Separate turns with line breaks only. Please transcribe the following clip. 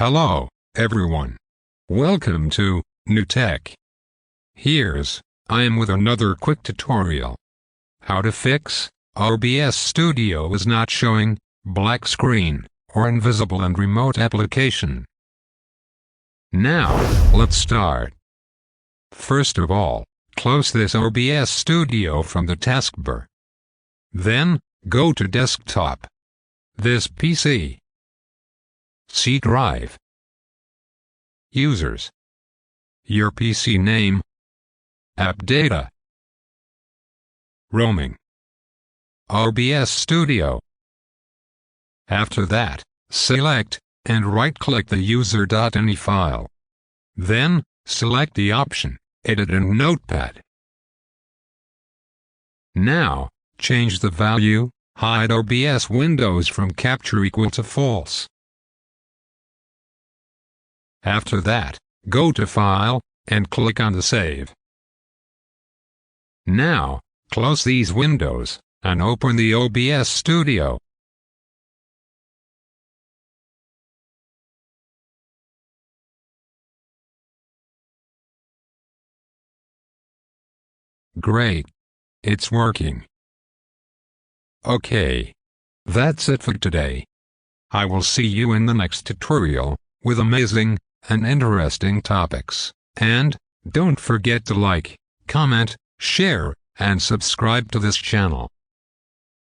Hello, everyone. Welcome to New Tech. I am with another quick tutorial. How to fix OBS Studio is not showing black screen or invisible and remote application. Now, let's start. First of all, close this OBS Studio from the taskbar. Then, go to Desktop. This PC. C drive. Users. Your PC name. App data. Roaming. OBS Studio. After that, select and right-click the user.any file. Then, select the option, Edit in Notepad. Now, change the value, hide OBS windows from capture equal to false. After that, go to File, and click on the Save. Now, close these windows, and open the OBS Studio. Great. It's working. Okay. That's it for today. I will see you in the next tutorial, with amazing and interesting topics. And, don't forget to like, comment, share, and subscribe to this channel.